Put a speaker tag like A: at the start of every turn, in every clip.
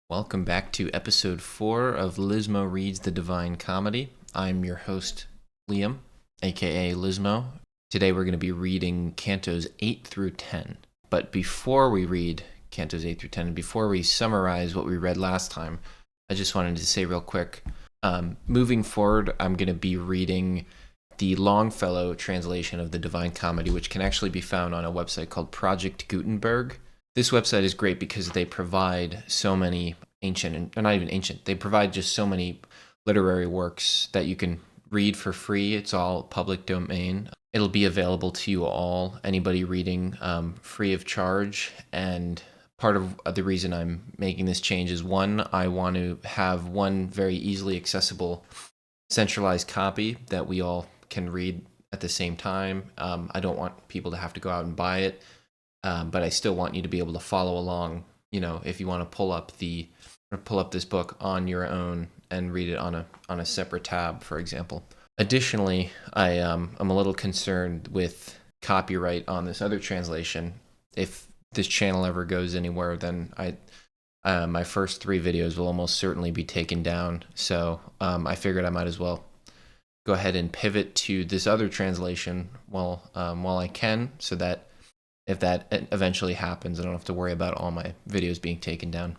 A: Welcome back to episode 4 of Lismo Reads the Divine Comedy. I'm your host, Liam, aka Lismo. Today we're going to be reading Cantos 8 through 10. But before we read Cantos 8 through 10, and before we summarize what we read last time, I just wanted to say real quick, moving forward, I'm going to be reading the Longfellow translation of the Divine Comedy, which can actually be found on a website called Project Gutenberg. This website is great because they provide so many ancient, or not even ancient, they provide just so many literary works that you can read for free. It's all public domain. It'll be available to you all, anybody reading free of charge. And part of the reason I'm making this change is one, I want to have one very easily accessible centralized copy that we all can read at the same time. I don't want people to have to go out and buy it. But I still want you to be able to follow along. You know, if you want to pull up this book on your own and read it on a separate tab, for example. Additionally, I'm a little concerned with copyright on this other translation. If this channel ever goes anywhere, then my first 3 videos will almost certainly be taken down. So I figured I might as well go ahead and pivot to this other translation while I can, so that if that eventually happens, I don't have to worry about all my videos being taken down.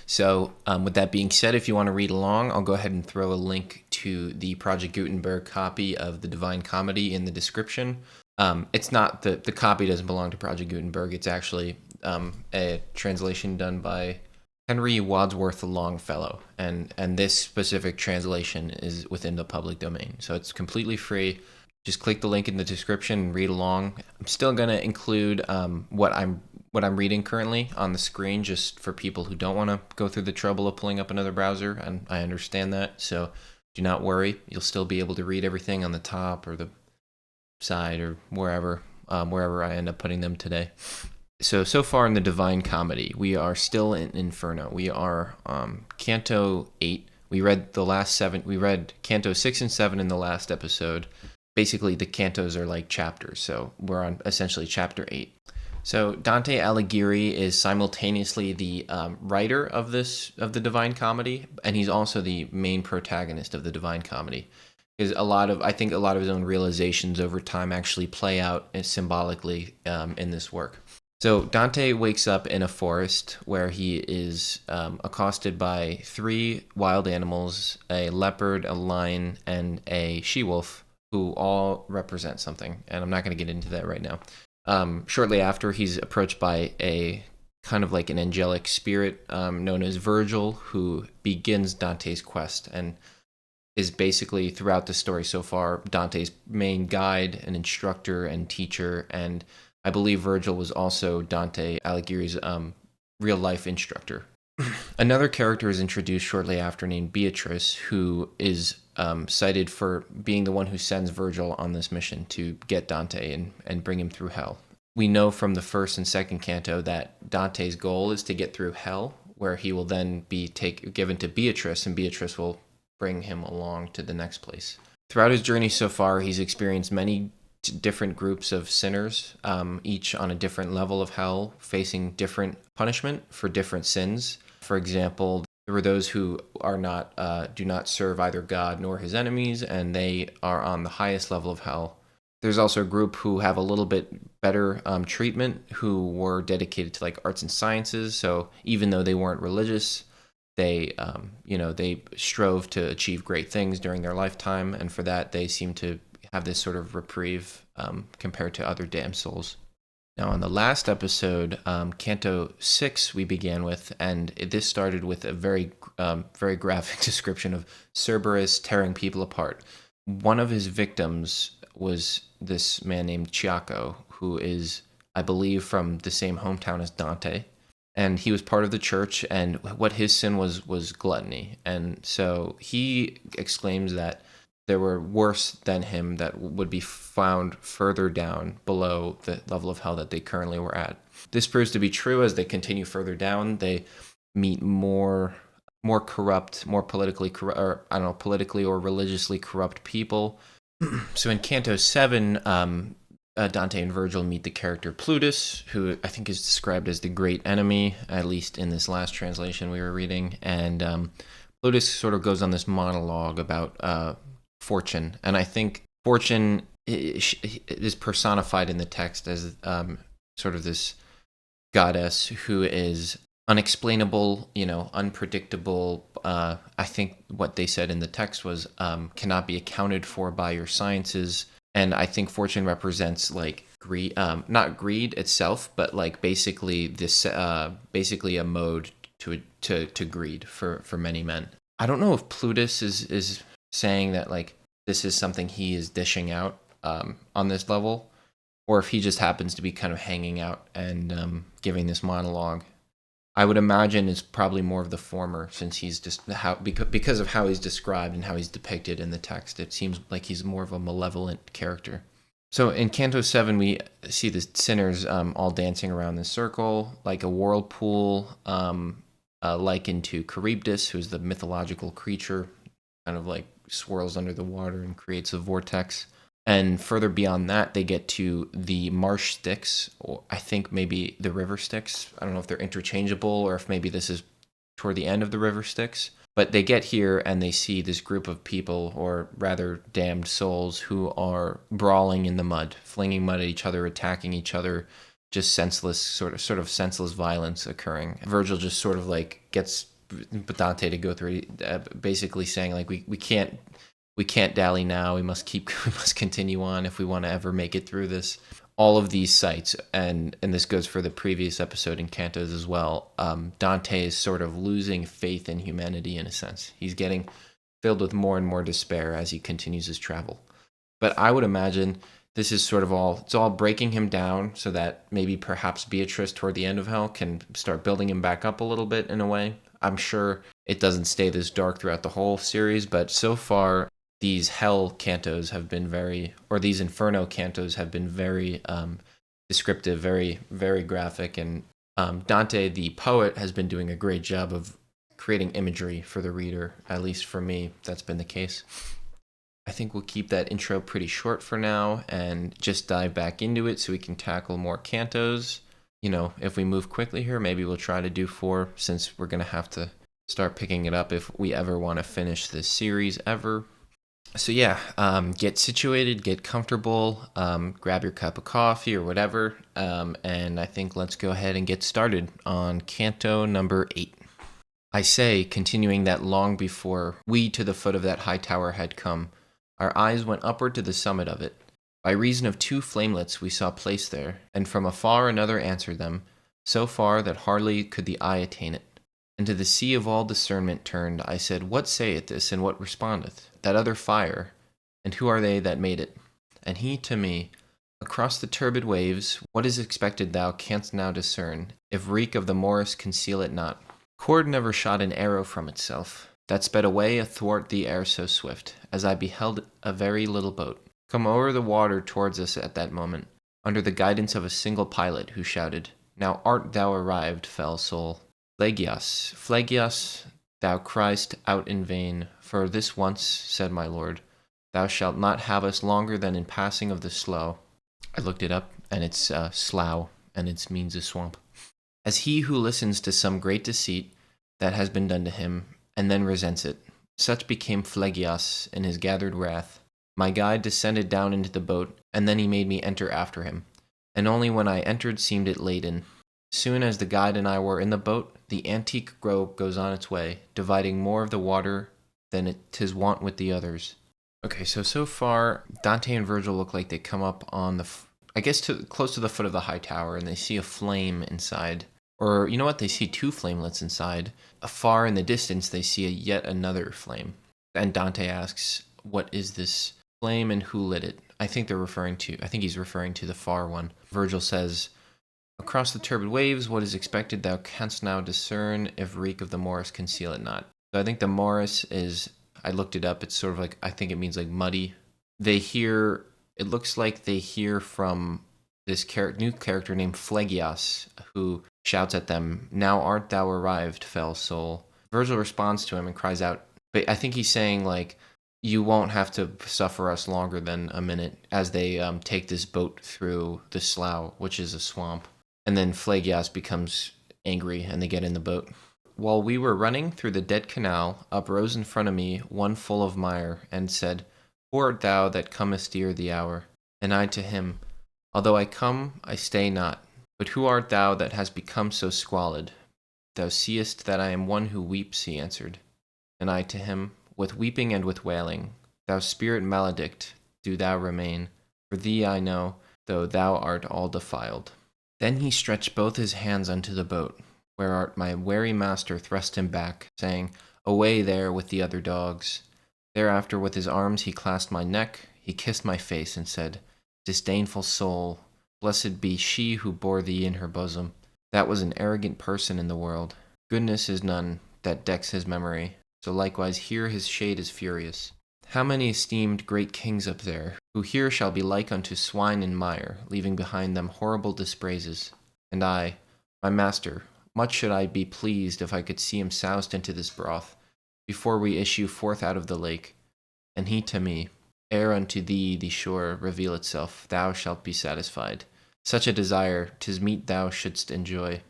A: So with that being said, if you want to read along, I'll go ahead and throw a link to the Project Gutenberg copy of the Divine Comedy in the description. It's not, the copy doesn't belong to Project Gutenberg. It's actually a translation done by Henry Wadsworth Longfellow. And this specific translation is within the public domain. So it's completely free. Just click the link in the description and read along. I'm still going to include what I'm reading currently on the screen, just for people who don't want to go through the trouble of pulling up another browser, and I understand that. So do not worry. You'll still be able to read everything on the top or the side or wherever I end up putting them today. So far in the Divine Comedy, we are still in Inferno. We are Canto VIII. We read the last 7. We read Canto 6 and 7 in the last episode. Basically, the cantos are like chapters, so we're on essentially chapter 8. So Dante Alighieri is simultaneously the writer of the Divine Comedy, and he's also the main protagonist of the Divine Comedy. Because I think a lot of his own realizations over time actually play out symbolically in this work. So Dante wakes up in a forest where he is accosted by 3 wild animals: a leopard, a lion, and a she-wolf, who all represent something, and I'm not going to get into that right now. Shortly after, he's approached by a kind of like an angelic spirit known as Virgil, who begins Dante's quest and is basically, throughout the story so far, Dante's main guide and instructor and teacher, and I believe Virgil was also Dante Alighieri's real-life instructor. Another character is introduced shortly after named Beatrice, who is cited for being the one who sends Virgil on this mission to get Dante and bring him through hell. We know from the first and second canto that Dante's goal is to get through hell, where he will then be given to Beatrice, and Beatrice will bring him along to the next place. Throughout his journey so far, he's experienced many different groups of sinners, each on a different level of hell, facing different punishment for different sins. For example, there were those who do not serve either God nor his enemies, and they are on the highest level of hell. There's also a group who have a little bit better treatment, who were dedicated to like arts and sciences. So even though they weren't religious, they strove to achieve great things during their lifetime, and for that they seem to have this sort of reprieve compared to other damned souls. Now, on the last episode, Canto VI, we began with, and this started with a very graphic description of Cerberus tearing people apart. One of his victims was this man named Ciacco, who is, I believe, from the same hometown as Dante, and he was part of the church, and what his sin was gluttony. And so he exclaims that there were worse than him that would be found further down below the level of hell that they currently were at. This proves to be true. As they continue further down, they meet more corrupt, more politically corrupt, or I don't know, politically or religiously corrupt people. So in Canto VII, Dante and Virgil meet the character Plutus, who I think is described as the great enemy, at least in this last translation we were reading. And Plutus sort of goes on this monologue about fortune. And I think fortune is personified in the text as sort of this goddess who is unexplainable, unpredictable. I think what they said in the text was cannot be accounted for by your sciences. And I think fortune represents like greed, not greed itself, but like basically this, basically a mode to greed for many men. I don't know if Plutus is saying that like this is something he is dishing out on this level, or if he just happens to be kind of hanging out and giving this monologue. I would imagine it's probably more of the former, since he's just because of how he's described and how he's depicted in the text. It seems like he's more of a malevolent character. So in Canto VII, we see the sinners all dancing around this circle like a whirlpool, likened to Charybdis, who's the mythological creature, kind of like swirls under the water and creates a vortex. And further beyond that, they get to the marsh sticks, or I think maybe the river sticks. I don't know if they're interchangeable or if maybe this is toward the end of the river sticks. But they get here and they see this group of people, or rather damned souls, who are brawling in the mud, flinging mud at each other, attacking each other, just senseless, sort of senseless violence occurring. Virgil just sort of like gets Dante to go through, basically saying like we can't dally now. We must continue on if we want to ever make it through this. All of these sites, and this goes for the previous episode in Cantos as well. Dante is sort of losing faith in humanity in a sense. He's getting filled with more and more despair as he continues his travel. But I would imagine this is sort of it's all breaking him down so that maybe perhaps Beatrice toward the end of Hell can start building him back up a little bit in a way. I'm sure it doesn't stay this dark throughout the whole series, but so far these Hell cantos have been these Inferno cantos have been very descriptive, very, very graphic. And Dante, the poet, has been doing a great job of creating imagery for the reader. At least for me, that's been the case. I think we'll keep that intro pretty short for now and just dive back into it so we can tackle more cantos. If we move quickly here, maybe we'll try to do 4, since we're going to have to start picking it up if we ever want to finish this series ever. So yeah, get situated, get comfortable, grab your cup of coffee or whatever, and I think let's go ahead and get started on Canto number 8. I say, continuing that long before we to the foot of that high tower had come, our eyes went upward to the summit of it. By reason of 2 flamelets we saw placed there, and from afar another answered them, so far that hardly could the eye attain it. And to the sea of all discernment turned, I said, What saith this, and what respondeth? That other fire, and who are they that made it? And he to me, Across the turbid waves, what is expected thou canst now discern, if reek of the Morris conceal it not. Cord never shot an arrow from itself, that sped away athwart the air so swift, as I beheld a very little boat come over the water towards us at that moment, under the guidance of a single pilot, who shouted, Now art thou arrived, fell soul. Phlegyas, thou criest out in vain, for this once, said my lord, thou shalt not have us longer than in passing of the slough. I looked it up, and it's slough, and it means a swamp. As he who listens to some great deceit that has been done to him, and then resents it, such became Phlegyas in his gathered wrath. My guide descended down into the boat, and then he made me enter after him. And only when I entered seemed it laden. Soon as the guide and I were in the boat, the antique grove goes on its way, dividing more of the water than 'tis wont with the others. Okay, so far, Dante and Virgil look like they come up on close to the foot of the high tower, and they see a flame inside. Or, you know what, they see 2 flamelets inside. Afar in the distance, they see yet another flame. And Dante asks, what is this flame and who lit it? I think he's referring to the far one. Virgil says, Across the turbid waves, what is expected thou canst now discern, if reek of the Morris conceal it not. So I think the Morris is, I looked it up, it's sort of like, I think it means like muddy. It looks like they hear from this new character named Phlegyas, who shouts at them, Now art thou arrived, fell soul. Virgil responds to him and cries out, but I think he's saying like, you won't have to suffer us longer than a minute, as they take this boat through the slough, which is a swamp. And then Phlegyas becomes angry and they get in the boat. While we were running through the dead canal, up rose in front of me one full of mire, and said, Who art thou that comest ere the hour? And I to him, Although I come, I stay not. But who art thou that hast become so squalid? Thou seest that I am one who weeps, he answered. And I to him, With weeping and with wailing, thou spirit maledict, do thou remain. For thee I know, though thou art all defiled. Then he stretched both his hands unto the boat, whereat my wary master thrust him back, saying, Away there with the other dogs. Thereafter with his arms he clasped my neck, he kissed my face, and said, Disdainful soul, blessed be she who bore thee in her bosom. That was an arrogant person in the world. Goodness is none that decks his memory, so likewise here his shade is furious. How many esteemed great kings up there, who here shall be like unto swine in mire, leaving behind them horrible dispraises. And I, my master, much should I be pleased if I could see him soused into this broth, before we issue forth out of the lake. And he to me, Ere unto thee the shore reveal itself, thou shalt be satisfied. Such a desire, 'tis meet thou shouldst enjoy.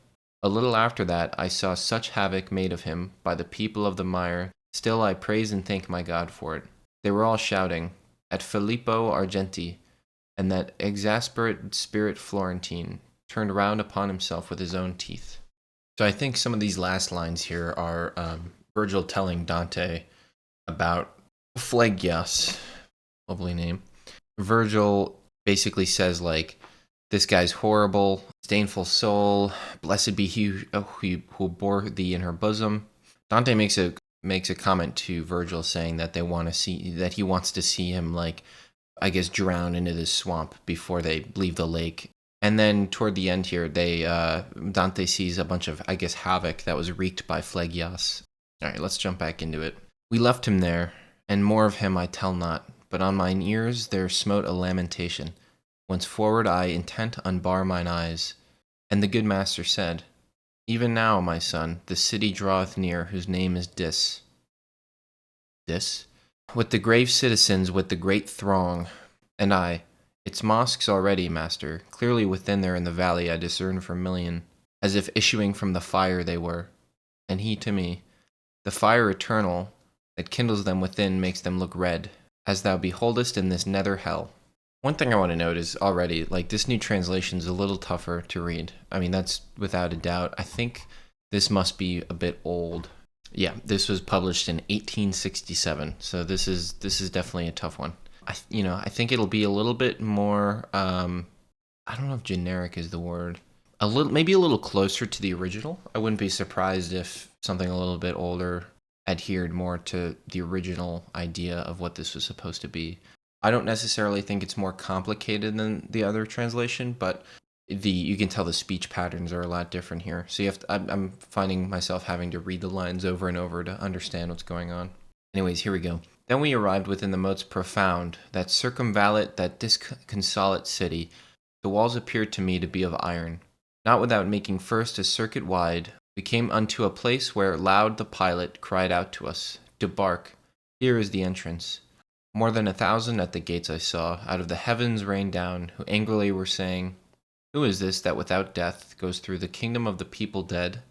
A: A little after that I saw such havoc made of him by the people of the mire, still I praise and thank my God for it. They were all shouting, At Filippo Argenti, and that exasperate spirit Florentine turned round upon himself with his own teeth. So I think some of these last lines here are Virgil telling Dante about Phlegyas, lovely name. Virgil basically says, like, this guy's horrible, disdainful soul, blessed be he who bore thee in her bosom. Dante makes a comment to Virgil saying that he wants to see him, like, I guess, drown into this swamp before they leave the lake. And then toward the end here, Dante sees a bunch of, I guess, havoc that was wreaked by Phlegyas. All right, let's jump back into it. We left him there, and more of him I tell not, but on mine ears there smote a lamentation, whence forward I intent unbar mine eyes. And the good master said, Even now, my son, the city draweth near, whose name is Dis. Dis? With the grave citizens, with the great throng. And I, its mosques already, master, clearly within there in the valley I discern vermilion, as if issuing from the fire they were. And he to me, The fire eternal that kindles them within makes them look red, as thou beholdest in this nether hell. One thing I want to note is already, like, this new translation is a little tougher to read. I mean, that's without a doubt. I think this must be a bit old. Yeah, this was published in 1867, so this is definitely a tough one. I think it'll be a little bit more, I don't know if generic is the word. Maybe a little closer to the original. I wouldn't be surprised if something a little bit older adhered more to the original idea of what this was supposed to be. I don't necessarily think it's more complicated than the other translation, but you can tell the speech patterns are a lot different here. So I'm finding myself having to read the lines over and over to understand what's going on. Anyways, here we go. Then we arrived within the moats profound, that circumvallate that disconsolate city. The walls appeared to me to be of iron. Not without making first a circuit wide, we came unto a place where loud the pilot cried out to us, Debark, here is the entrance. More than 1,000 at the gates I saw, out of the heavens rained down, who angrily were saying, Who is this that without death goes through the kingdom of the people dead?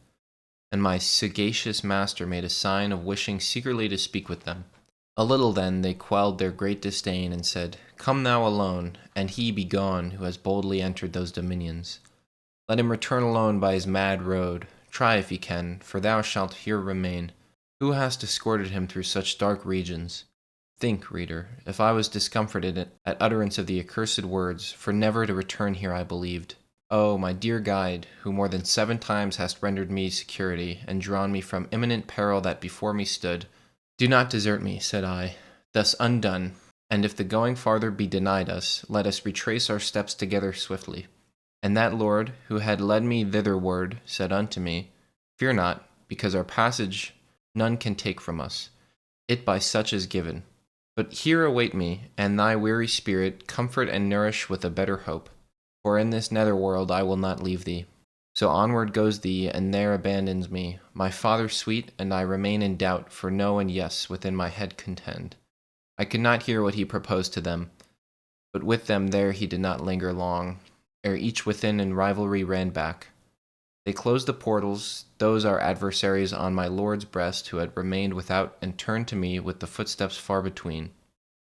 A: And my sagacious master made a sign of wishing secretly to speak with them. A little then they quelled their great disdain, and said, Come thou alone, and he be gone who has boldly entered those dominions. Let him return alone by his mad road. Try if he can, for thou shalt here remain. Who hast escorted him through such dark regions? Think, reader, if I was discomforted at utterance of the accursed words, for never to return here I believed. O, my dear guide, who more than 7 times hast rendered me security, and drawn me from imminent peril that before me stood, do not desert me, said I, thus undone, and if the going farther be denied us, let us retrace our steps together swiftly. And that Lord, who had led me thitherward, said unto me, Fear not, because our passage none can take from us. It by such is given. But here await me, and thy weary spirit comfort and nourish with a better hope. For in this nether world I will not leave thee. So onward goes thee, and there abandons me, my father sweet, and I remain in doubt, for no and yes within my head contend. I could not hear what he proposed to them, but with them there he did not linger long, ere each within in rivalry ran back. They closed the portals, those our adversaries on my lord's breast who had remained without, and turned to me with the footsteps far between.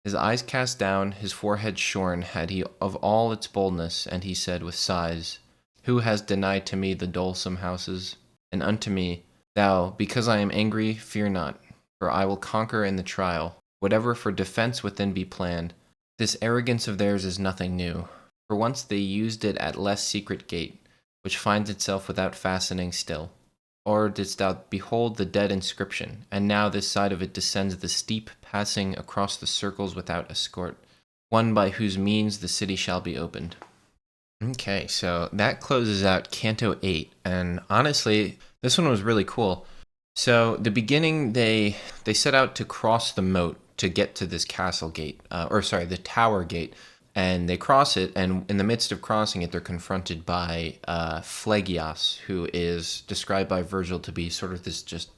A: His eyes cast down, his forehead shorn had he of all its boldness, and he said with sighs, Who has denied to me the dolesome houses? And unto me, Thou, because I am angry, fear not, for I will conquer in the trial, whatever for defense within be planned. This arrogance of theirs is nothing new, for once they used it at less secret gate, which finds itself without fastening still. Or didst thou behold the dead inscription, and now this side of it descends the steep, passing across the circles without escort, one by whose means the city shall be opened. Okay, so that closes out Canto VIII, and honestly, this one was really cool. So the beginning, they set out to cross the moat to get to this castle gate, the tower gate, and they cross it, and in the midst of crossing it, they're confronted by Phlegyas, who is described by Virgil to be sort of this just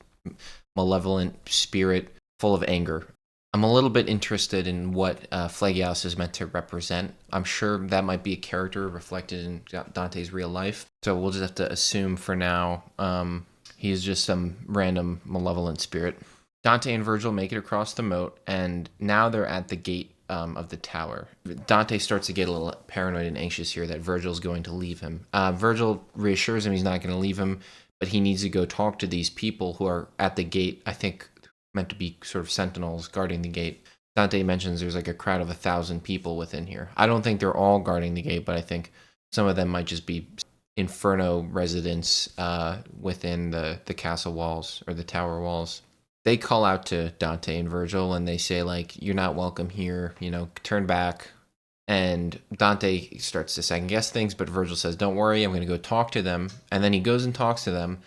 A: malevolent spirit full of anger. I'm a little bit interested in what Phlegyas is meant to represent. I'm sure that might be a character reflected in Dante's real life, so we'll just have to assume for now he's just some random malevolent spirit. Dante and Virgil make it across the moat, and now they're at the gate of the tower. Dante starts to get a little paranoid and anxious here that Virgil's going to leave him. Virgil reassures him he's not going to leave him, but he needs to go talk to these people who are at the gate, I think meant to be sort of sentinels guarding the gate. Dante mentions there's like a crowd of 1,000 people within here. I don't think they're all guarding the gate, but I think some of them might just be Inferno residents within the castle walls or the tower walls. They call out to Dante and Virgil, and they say, like, you're not welcome here, turn back. And Dante starts to second guess things, but Virgil says, don't worry, I'm going to go talk to them. And then he goes and talks to them,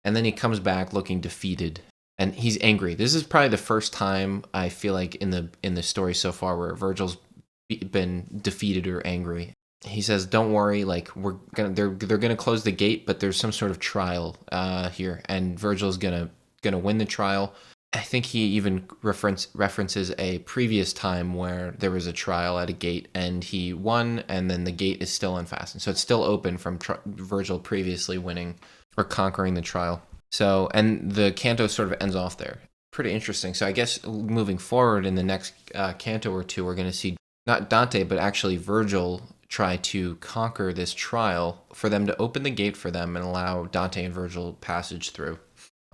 A: and then he comes back looking defeated, and he's angry. This is probably the first time I feel like in the story so far where Virgil's been defeated or angry. He says, don't worry, like, they're gonna close the gate, but there's some sort of trial here, and Virgil's gonna win the trial. I think he even references a previous time where there was a trial at a gate and he won, and then the gate is still unfastened. So it's still open from Virgil previously winning or conquering the trial. So, and the canto sort of ends off there. Pretty interesting. So I guess moving forward in the next canto or two, we're going to see not Dante, but actually Virgil try to conquer this trial for them to open the gate for them and allow Dante and Virgil passage through.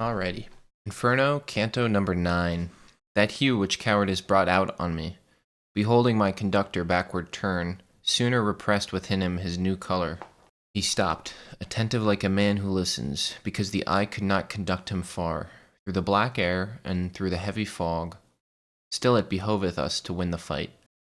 A: Alrighty. Inferno, Canto number 9. That hue which cowardice brought out on me, beholding my conductor backward turn, sooner repressed within him his new color. He stopped, attentive like a man who listens, because the eye could not conduct him far, through the black air and through the heavy fog. Still it behoveth us to win the fight.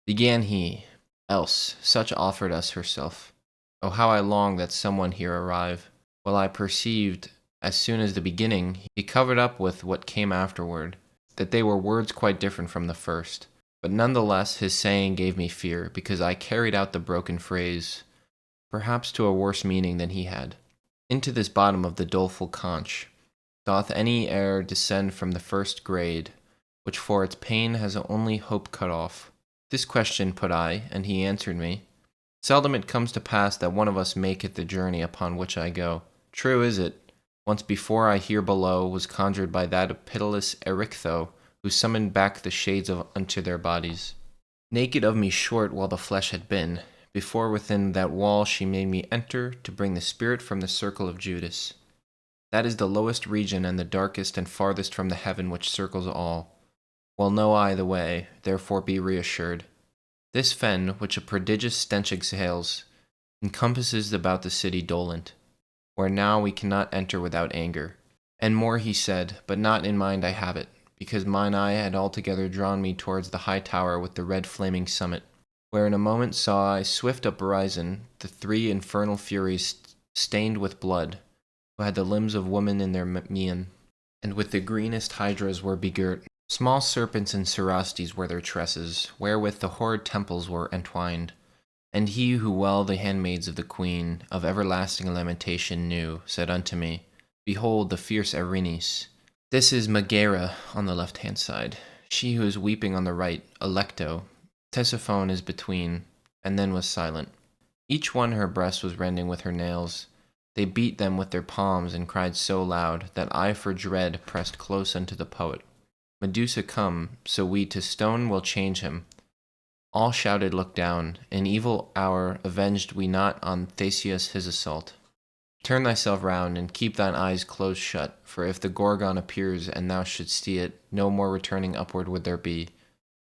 A: Began he, else such offered us herself. Oh, how I long that someone here arrive. Well, I perceived, as soon as the beginning, he covered up with what came afterward, that they were words quite different from the first. But none the less his saying gave me fear, because I carried out the broken phrase, perhaps to a worse meaning than he had. Into this bottom of the doleful conch, doth any error descend from the first grade, which for its pain has only hope cut off? This question put I, and he answered me, seldom it comes to pass that one of us maketh the journey upon which I go. True is it, once before I here below was conjured by that pitiless Erichtho, who summoned back the shades unto their bodies. Naked of me short while the flesh had been, before within that wall she made me enter to bring the spirit from the circle of Judas. That is the lowest region and the darkest and farthest from the heaven which circles all. Well know I the way, therefore be reassured. This fen, which a prodigious stench exhales, encompasses about the city dolent, where now we cannot enter without anger. And more he said, but not in mind I have it, because mine eye had altogether drawn me towards the high tower with the red flaming summit, where in a moment saw I swift uprisen the 3 infernal furies stained with blood, who had the limbs of women in their mien, and with the greenest hydras were begirt. Small serpents and cerastes were their tresses, wherewith the horrid temples were entwined. And he who well the handmaids of the queen of everlasting lamentation knew, said unto me, Behold the fierce Erinis. This is Megara on the left-hand side. she who is weeping on the right, Alecto. Tisiphone is between, and then was silent. Each one her breast was rending with her nails. They beat them with their palms and cried so loud that I for dread pressed close unto the poet. Medusa come, so we to stone will change him. All shouted, look down. In evil hour avenged we not on Theseus his assault. Turn thyself round, and keep thine eyes close shut, for if the Gorgon appears, and thou shouldst see it, no more returning upward would there be.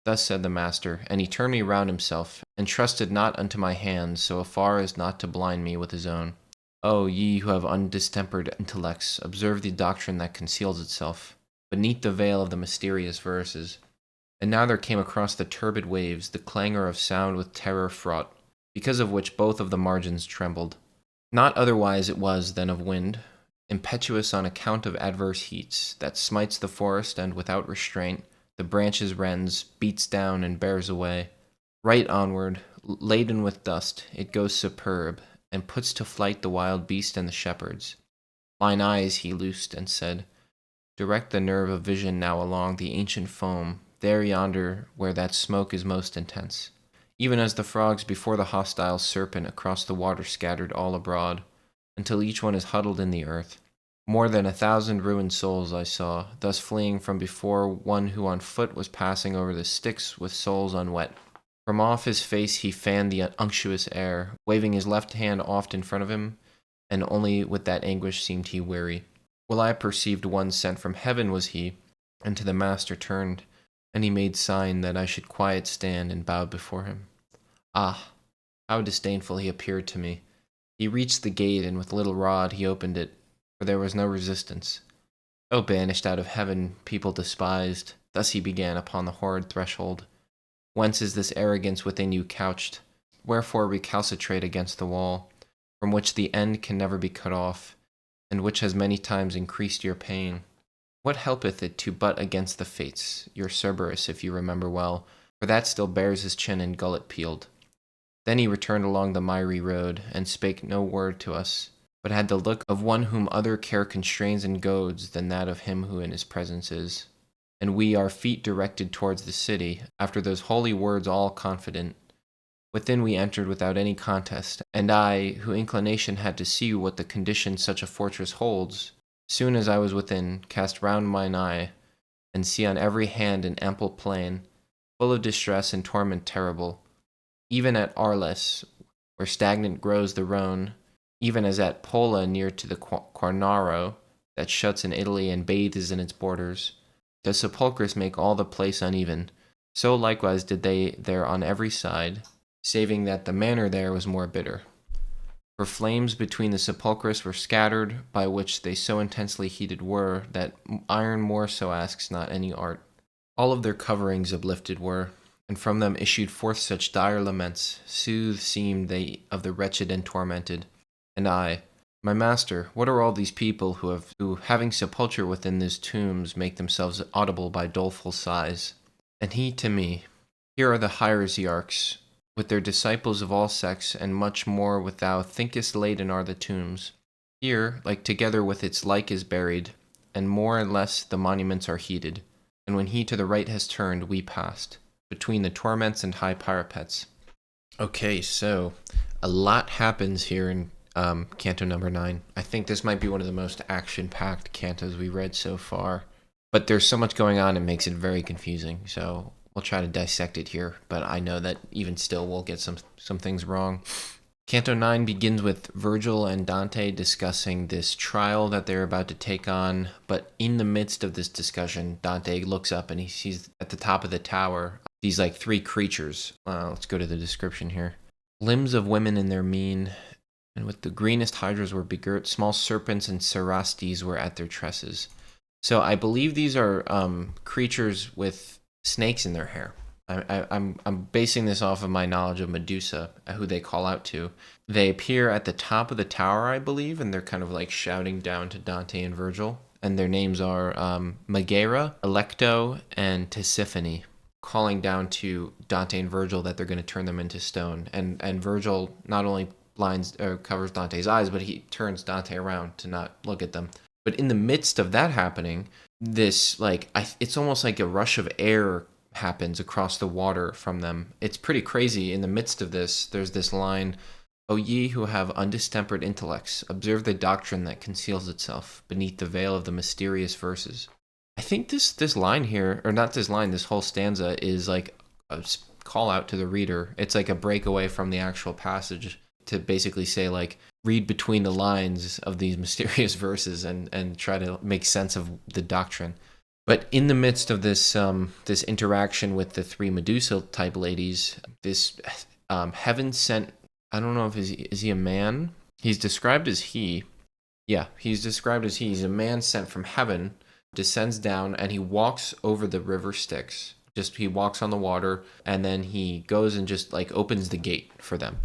A: Thus said the master, and he turned me round himself, and trusted not unto my hands so far as not to blind me with his own. O ye who have undistempered intellects, observe the doctrine that conceals itself beneath the veil of the mysterious verses. And now there came across the turbid waves the clangor of sound with terror fraught, because of which both of the margins trembled. Not otherwise it was than of wind, impetuous on account of adverse heats, that smites the forest, and without restraint the branches rends, beats down, and bears away. Right onward, laden with dust, it goes superb, and puts to flight the wild beast and the shepherds. Mine eyes he loosed, and said, direct the nerve of vision now along the ancient foam, there yonder where that smoke is most intense. Even as the frogs before the hostile serpent across the water scattered all abroad, until each one is huddled in the earth. More than 1,000 ruined souls I saw, thus fleeing from before one who on foot was passing over the Styx with souls unwet. From off his face he fanned the unctuous air, waving his left hand oft in front of him, and only with that anguish seemed he weary. Well, I perceived one sent from heaven was he, and to the master turned, and he made sign that I should quiet stand, and bowed before him. Ah, how disdainful he appeared to me! He reached the gate, and with little rod he opened it, for there was no resistance. O banished out of heaven, people despised, thus he began upon the horrid threshold. Whence is this arrogance within you couched? Wherefore recalcitrate against the wall, from which the end can never be cut off, and which has many times increased your pain? What helpeth it to butt against the fates, your Cerberus, if you remember well, for that still bears his chin and gullet peeled? Then he returned along the miry road, and spake no word to us, but had the look of one whom other care constrains and goads than that of him who in his presence is. And we our feet directed towards the city, after those holy words all confident. Within we entered without any contest, and I, who inclination had to see what the condition such a fortress holds, soon as I was within, cast round mine eye, and see on every hand an ample plain, full of distress and torment terrible, even at Arles, where stagnant grows the Rhone, even as at Pola near to the Quarnaro, that shuts in Italy and bathes in its borders. The sepulchres make all the place uneven, so likewise did they there on every side, saving that the manner there was more bitter. For flames between the sepulchres were scattered, by which they so intensely heated were, that iron more so asks not any art. All of their coverings uplifted were, and from them issued forth such dire laments, soothed seemed they of the wretched and tormented. And I, my master, what are all these people who having sepulture within these tombs, make themselves audible by doleful sighs? And he to me, here are the heresiarchs, with their disciples of all sects, and much more with thou thinkest laden are the tombs. Here, like together with its like is buried, and more and less the monuments are heeded. And when he to the right has turned, we passed, between the torments and high parapets. Okay, so a lot happens here in Canto number 9. I think this might be one of the most action-packed cantos we read so far. But there's so much going on, it makes it very confusing. So we'll try to dissect it here, but I know that even still we'll get some things wrong. Canto 9 begins with Virgil and Dante discussing this trial that they're about to take on, but in the midst of this discussion, Dante looks up and he sees at the top of the tower these like 3 creatures. Let's go to the description here. Limbs of women in their mien, and with the greenest hydras were begirt, small serpents and cerastes were at their tresses. So I believe these are creatures with snakes in their hair. I'm basing this off of my knowledge of Medusa, who they call out to. They appear at the top of the tower, I believe, and they're kind of like shouting down to Dante and Virgil. And their names are Megara, Alecto, and Tisiphone, calling down to Dante and Virgil that they're going to turn them into stone. And Virgil not only blinds or covers Dante's eyes, but he turns Dante around to not look at them. But in the midst of that happening, this it's almost like a rush of air happens across the water from them. It's pretty crazy. In the midst of this, there's this line, "O ye who have undistempered intellects, observe the doctrine that conceals itself beneath the veil of the mysterious verses." I think this line here, or not this line, this whole stanza is like a call out to the reader. It's like a breakaway from the actual passage to basically say, like, read between the lines of these mysterious verses and try to make sense of the doctrine. But in the midst of this this interaction with the three Medusa type ladies, this heaven sent, I don't know if is he a man? He's described as he. Yeah, he's described as he. He's a man sent from heaven, descends down, and he walks over the river Styx. Just he walks on the water, and then he goes and just like opens the gate for them.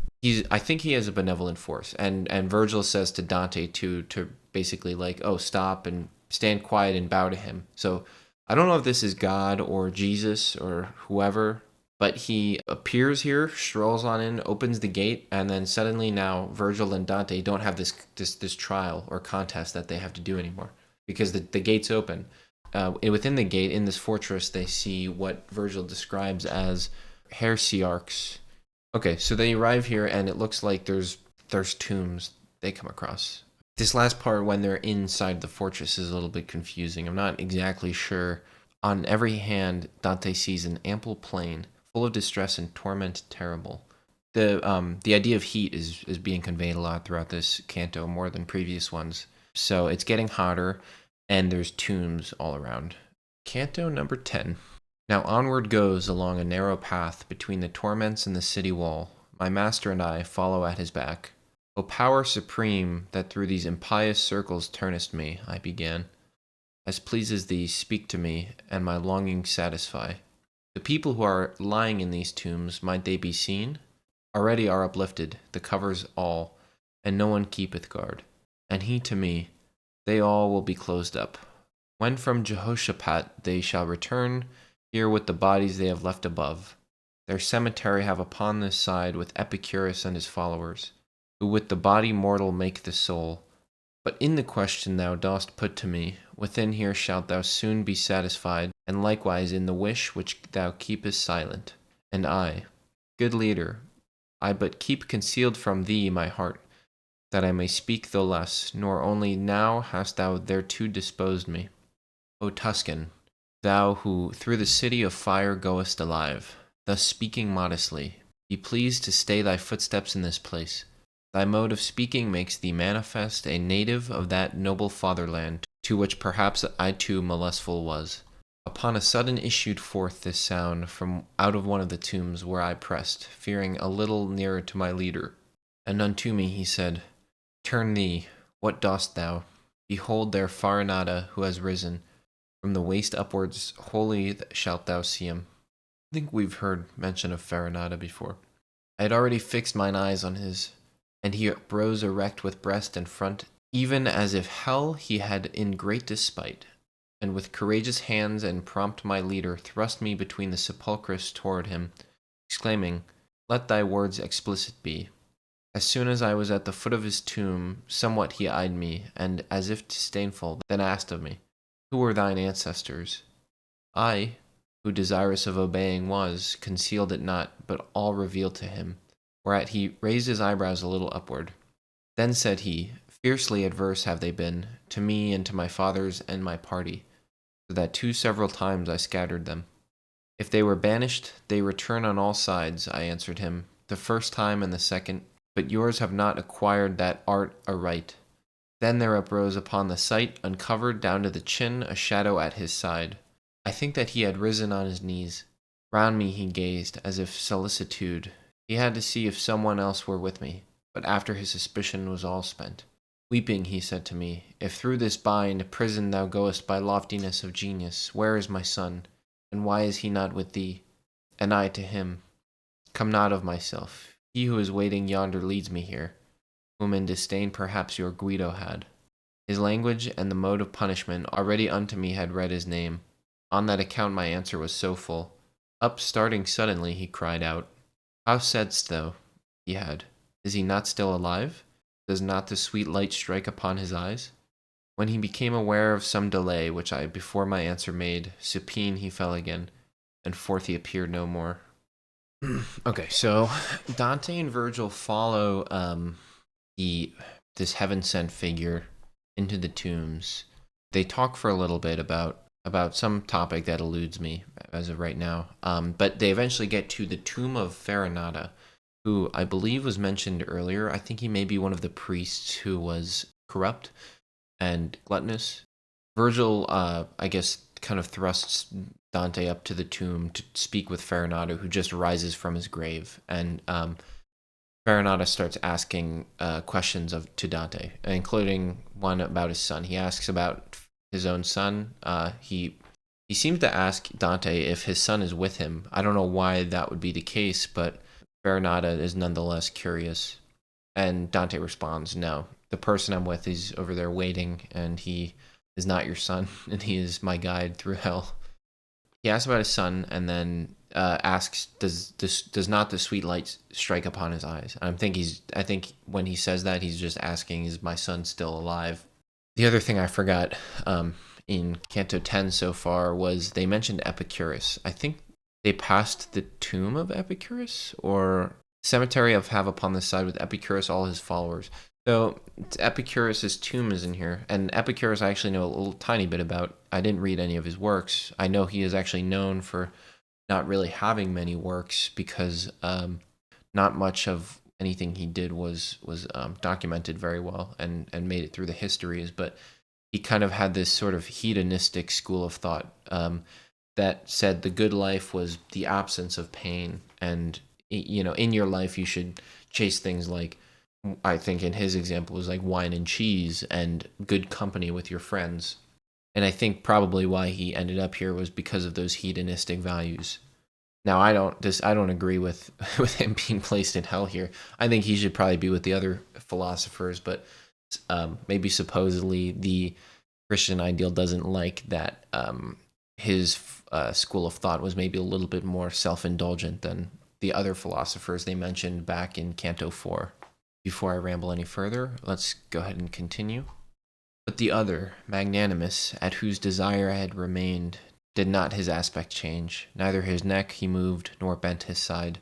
A: I think he has a benevolent force, and Virgil says to Dante to basically like, oh, stop and stand quiet and bow to him. So I don't know if this is God or Jesus or whoever, but he appears here, strolls on in, opens the gate, and then suddenly now Virgil and Dante don't have this trial or contest that they have to do anymore because the gate's open. Within the gate, in this fortress, they see what Virgil describes as heresiarchs. Okay, so they arrive here, and it looks like there's tombs they come across. This last part, when they're inside the fortress, is a little bit confusing. I'm not exactly sure. On every hand, Dante sees an ample plain, full of distress and torment terrible. The idea of heat is being conveyed a lot throughout this canto, more than previous ones. So it's getting hotter, and there's tombs all around. Canto number 10. Now onward goes along a narrow path between the torments and the city wall. My master and I follow at his back. O power supreme, that through these impious circles turnest me, I began. As pleases thee, speak to me, and my longing satisfy. The people who are lying in these tombs, might they be seen? Already are uplifted, the covers all, and no one keepeth guard. And he to me, they all will be closed up. When from Jehoshaphat they shall return, here with the bodies they have left above. Their cemetery have upon this side with Epicurus and his followers, who with the body mortal make the soul. But in the question thou dost put to me, within here shalt thou soon be satisfied, and likewise in the wish which thou keepest silent. And I, good leader, I but keep concealed from thee my heart, that I may speak the less, nor only now hast thou thereto disposed me. O Tuscan, thou who through the city of fire goest alive, thus speaking modestly, be pleased to stay thy footsteps in this place. Thy mode of speaking makes thee manifest a native of that noble fatherland, to which perhaps I too molestful was. Upon a sudden issued forth this sound from out of one of the tombs where I pressed, fearing a little nearer to my leader. And unto me he said, Turn thee, what dost thou? Behold there Farinata, who has risen. From the waist upwards, wholly shalt thou see him. I think we've heard mention of Farinata before. I had already fixed mine eyes on his, and he rose erect with breast and front, even as if hell he had in great despite, and with courageous hands and prompt my leader thrust me between the sepulchres toward him, exclaiming, Let thy words explicit be. As soon as I was at the foot of his tomb, somewhat he eyed me, and as if disdainful, then asked of me, Who were thine ancestors? I, who desirous of obeying was, concealed it not, but all revealed to him, whereat he raised his eyebrows a little upward. Then said he, Fiercely adverse have they been, to me and to my fathers and my party, so that 2 several times I scattered them. If they were banished, they return on all sides, I answered him, the first time and the second, but yours have not acquired that art aright. Then there uprose upon the sight, uncovered down to the chin, a shadow at his side. I think that he had risen on his knees. Round me he gazed, as if solicitude. He had to see if someone else were with me, but after his suspicion was all spent. Weeping, he said to me, If through this bind prison thou goest by loftiness of genius, where is my son, and why is he not with thee? And I to him, Come not of myself. He who is waiting yonder leads me here, whom in disdain perhaps your Guido had. His language and the mode of punishment already unto me had read his name. On that account my answer was so full. Up starting suddenly, he cried out, How saidst thou? He had. Is he not still alive? Does not the sweet light strike upon his eyes? When he became aware of some delay, which I before my answer made, supine he fell again, and forth he appeared no more. Okay, so Dante and Virgil follow this heaven sent figure into the tombs. They talk for a little bit about some topic that eludes me as of right now. But they eventually get to the tomb of Farinata, who I believe was mentioned earlier. I think he may be one of the priests who was corrupt and gluttonous. Virgil, I guess, kind of thrusts Dante up to the tomb to speak with Farinata, who just rises from his grave. And Farinata starts asking questions to Dante, including one about his son. He asks about his own son. He seems to ask Dante if his son is with him. I don't know why that would be the case, but Farinata is nonetheless curious. And Dante responds, "No, the person I'm with is over there waiting, and he is not your son, and he is my guide through hell." He asks about his son, and then asks, "Does not the sweet light strike upon his eyes?" And I think when he says that, he's just asking, "Is my son still alive?" The other thing I forgot in Canto X so far was they mentioned Epicurus. I think they passed the tomb of Epicurus, or cemetery of have upon the side with Epicurus all his followers. So Epicurus's tomb is in here, and Epicurus I actually know a little tiny bit about. I didn't read any of his works. I know he is actually known for not really having many works because not much of anything he did was documented very well and made it through the histories. But he kind of had this sort of hedonistic school of thought that said the good life was the absence of pain, and in your life you should chase things like, I think in his example was like wine and cheese and good company with your friends. And I think probably why he ended up here was because of those hedonistic values. Now I don't agree with with him being placed in hell here. I think he should probably be with the other philosophers, but maybe supposedly the Christian ideal doesn't like that his school of thought was maybe a little bit more self-indulgent than the other philosophers they mentioned back in Canto IV. Before I ramble any further, let's go ahead and continue. But the other, magnanimous, at whose desire I had remained, did not his aspect change, neither his neck he moved, nor bent his side.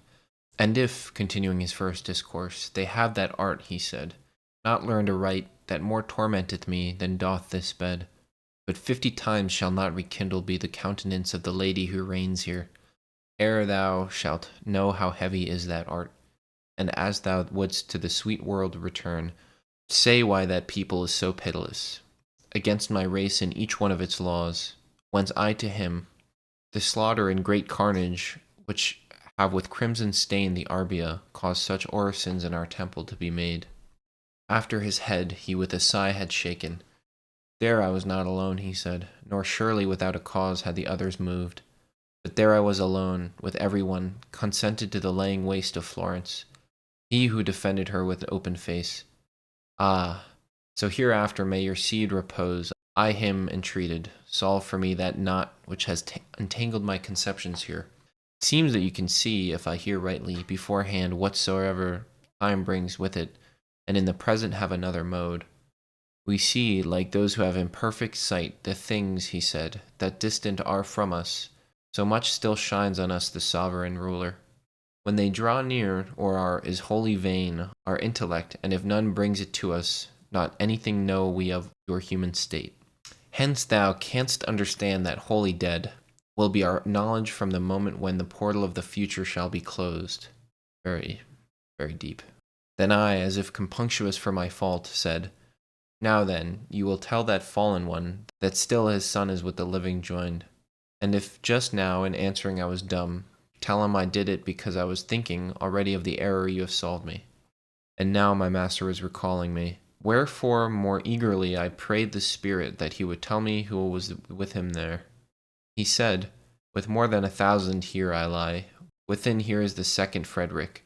A: And if, continuing his first discourse, they have that art, he said, not learned aright, that more tormenteth me than doth this bed, but 50 times shall not rekindle be the countenance of the lady who reigns here, ere thou shalt know how heavy is that art. And as thou wouldst to the sweet world return, say why that people is so pitiless, against my race in each one of its laws, whence I to him, the slaughter and great carnage, which have with crimson stain the Arbia, caused such orisons in our temple to be made. After his head he with a sigh had shaken. There I was not alone, he said, nor surely without a cause had the others moved. But there I was alone, with every one, consented to the laying waste of Florence, he who defended her with open face. Ah, so hereafter may your seed repose. I him entreated, solve for me that knot which has entangled my conceptions here. It seems that you can see, if I hear rightly, beforehand whatsoever time brings with it, and in the present have another mode. We see, like those who have imperfect sight, the things, he said, that distant are from us, so much still shines on us the sovereign ruler. When they draw near, or is wholly vain, our intellect, and if none brings it to us, not anything know we of your human state. Hence thou canst understand that wholly dead will be our knowledge from the moment when the portal of the future shall be closed. Very, very deep. Then I, as if compunctious for my fault, said, Now then, you will tell that fallen one that still his son is with the living joined. And if just now in answering I was dumb, tell him I did it because I was thinking already of the error you have solved me. And now my master is recalling me. Wherefore more eagerly I prayed the spirit that he would tell me who was with him there. He said, With more than 1,000 here I lie. Within here is the second Frederick,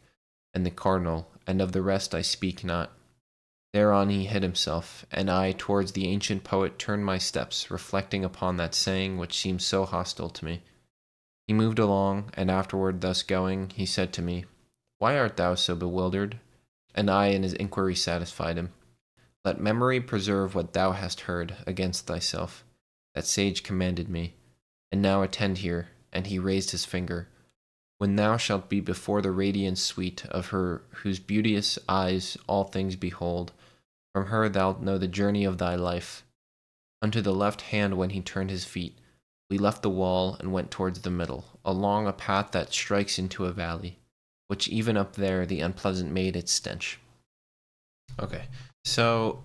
A: and the cardinal, and of the rest I speak not. Thereon he hid himself, and I towards the ancient poet turned my steps, reflecting upon that saying which seemed so hostile to me. He moved along, and afterward, thus going, he said to me, Why art thou so bewildered? And I in his inquiry satisfied him. Let memory preserve what thou hast heard against thyself. That sage commanded me, and now attend here. And he raised his finger. When thou shalt be before the radiance sweet of her whose beauteous eyes all things behold, from her thou'lt know the journey of thy life. Unto the left hand when he turned his feet, we left the wall and went towards the middle, along a path that strikes into a valley, which even up there the unpleasant made its stench. Okay, so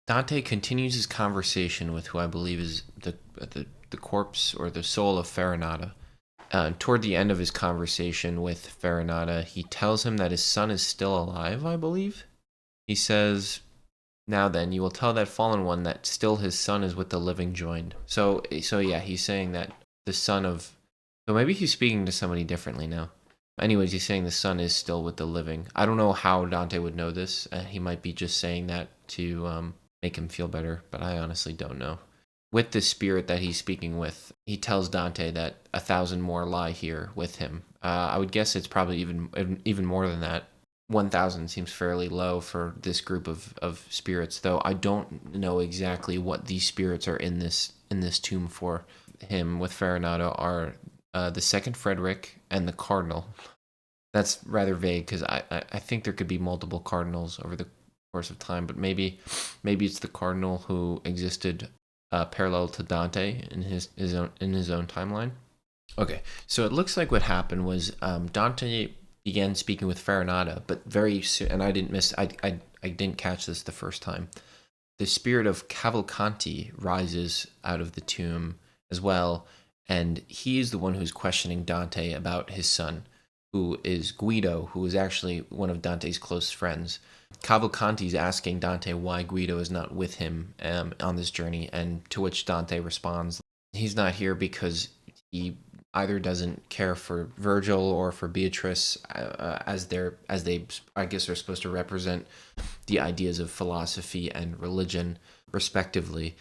A: Dante continues his conversation with who I believe is the corpse or the soul of Farinata. Toward the end of his conversation with Farinata, he tells him that his son is still alive, I believe. He says, now then, you will tell that fallen one that still his son is with the living joined. So yeah, he's saying that the son of... So maybe he's speaking to somebody differently now. Anyways, he's saying the son is still with the living. I don't know how Dante would know this. He might be just saying that to make him feel better, but I honestly don't know. With the spirit that he's speaking with, he tells Dante that 1,000 more lie here with him. I would guess it's probably even more than that. 1,000 seems fairly low for this group of spirits, though I don't know exactly what these spirits are in this tomb for. Him with Farinata are the second Frederick and the cardinal. That's rather vague because I think there could be multiple cardinals over the course of time, but maybe it's the cardinal who existed parallel to Dante in his own timeline. Okay, so it looks like what happened was Dante began speaking with Farinata, but very soon, and I didn't catch this the first time. The spirit of Cavalcanti rises out of the tomb as well, and he's the one who's questioning Dante about his son, who is Guido, who is actually one of Dante's close friends. Cavalcanti's asking Dante why Guido is not with him on this journey, and to which Dante responds, he's not here because he either doesn't care for Virgil or for Beatrice, as they I guess are supposed to represent the ideas of philosophy and religion respectively.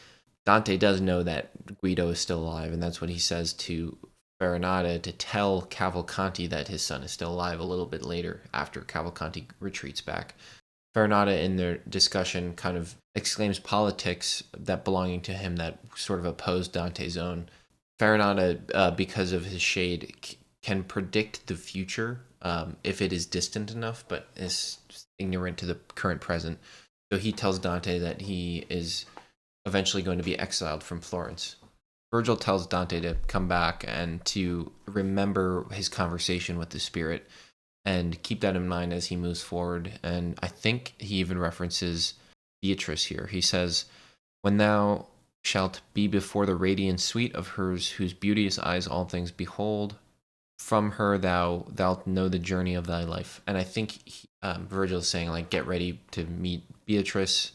A: Dante does know that Guido is still alive, and that's what he says to Farinata to tell Cavalcanti that his son is still alive a little bit later after Cavalcanti retreats back. Farinata in their discussion kind of exclaims politics that belonging to him that sort of oppose Dante's own. Farinata, because of his shade, can predict the future if it is distant enough, but is ignorant to the current present. So he tells Dante that he is eventually going to be exiled from Florence. Virgil tells Dante to come back and to remember his conversation with the spirit and keep that in mind as he moves forward. And I think he even references Beatrice here. He says, when thou shalt be before the radiant sweet of hers whose beauteous eyes all things behold, from her thou'lt know the journey of thy life. And I think Virgil is saying, like, get ready to meet Beatrice,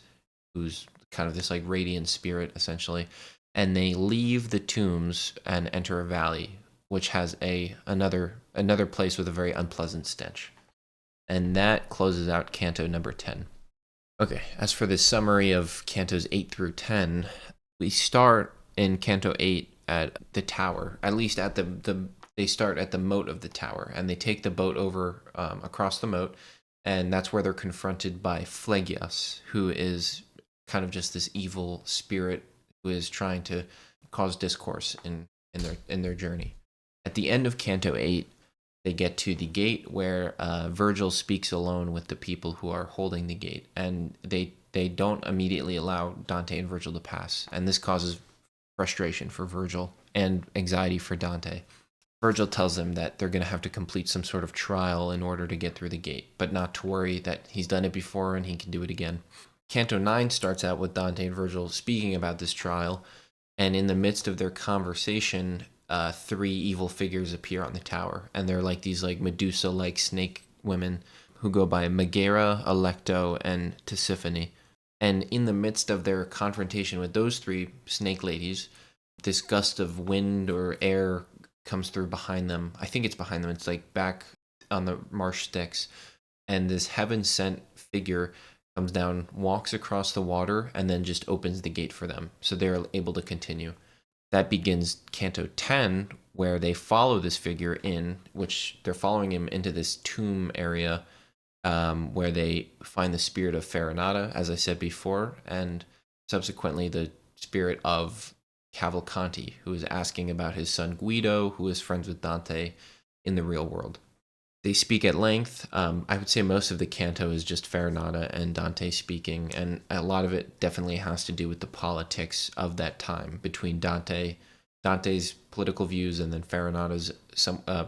A: who's kind of this like radiant spirit essentially. And they leave the tombs and enter a valley, which has another place with a very unpleasant stench. And that closes out Canto number 10. Okay, as for the summary of Cantos 8 through 10, we start in Canto 8 at the tower, at least at they start at the moat of the tower, and they take the boat over across the moat, and that's where they're confronted by Phlegyas, who is kind of just this evil spirit who is trying to cause discourse in their journey. At the end of Canto 8, they get to the gate where Virgil speaks alone with the people who are holding the gate, and they don't immediately allow Dante and Virgil to pass, and this causes frustration for Virgil and anxiety for Dante. Virgil tells them that they're going to have to complete some sort of trial in order to get through the gate, but not to worry, that he's done it before and he can do it again. Canto IX starts out with Dante and Virgil speaking about this trial, and in the midst of their conversation, three evil figures appear on the tower, and they're like these like Medusa-like snake women who go by Megara, Alecto, and Tisiphone. And in the midst of their confrontation with those three snake ladies, this gust of wind or air comes through behind them. I think it's behind them. It's like back on the marsh sticks. And this heaven-sent figure comes down, walks across the water, and then just opens the gate for them. So they're able to continue. That begins Canto X, where they follow this figure in, which they're following him into this tomb area where they find the spirit of Farinata, as I said before, and subsequently the spirit of Cavalcanti, who is asking about his son Guido, who is friends with Dante in the real world. They speak at length. I would say most of the canto is just Farinata and Dante speaking, and a lot of it definitely has to do with the politics of that time between Dante's political views and then Farinata's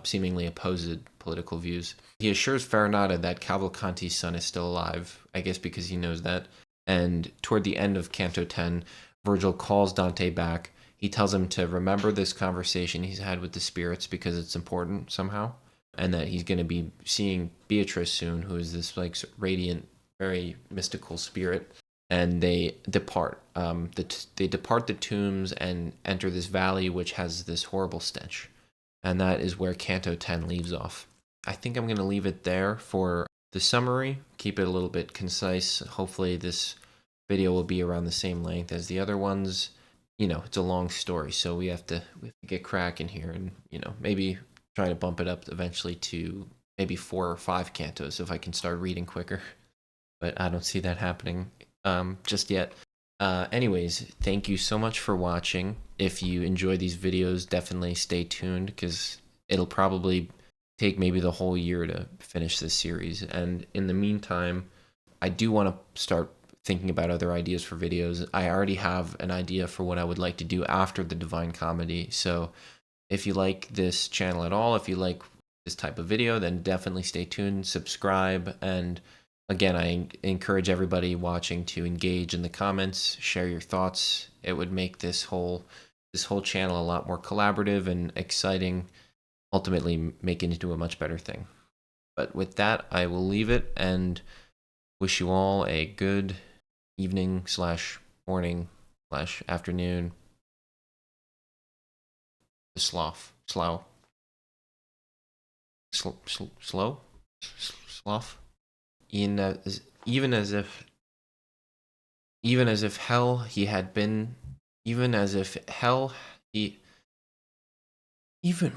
A: seemingly opposed political views. He assures Farinata that Cavalcanti's son is still alive, I guess because he knows that. And toward the end of Canto X, Virgil calls Dante back. He tells him to remember this conversation he's had with the spirits because it's important somehow, and that he's going to be seeing Beatrice soon, who is this like radiant, very mystical spirit. And they depart. They depart the tombs and enter this valley, which has this horrible stench. And that is where Canto X leaves off. I think I'm going to leave it there for the summary. Keep it a little bit concise. Hopefully this video will be around the same length as the other ones. It's a long story, so we have to get cracking here and, maybe try to bump it up eventually to maybe 4 or 5 cantos if I can start reading quicker. But I don't see that happening just yet. Anyways, thank you so much for watching. If you enjoy these videos, definitely stay tuned because it'll probably take maybe the whole year to finish this series. And in the meantime, I do want to start thinking about other ideas for videos. I already have an idea for what I would like to do after the Divine Comedy. So if you like this channel at all, if you like this type of video, then definitely stay tuned, subscribe, and again, I encourage everybody watching to engage in the comments, share your thoughts. It would make this whole channel a lot more collaborative and exciting, ultimately make it into a much better thing. But with that, I will leave it and wish you all a good evening / morning / afternoon. Sloth. Even as if hell he had been, even as if hell he even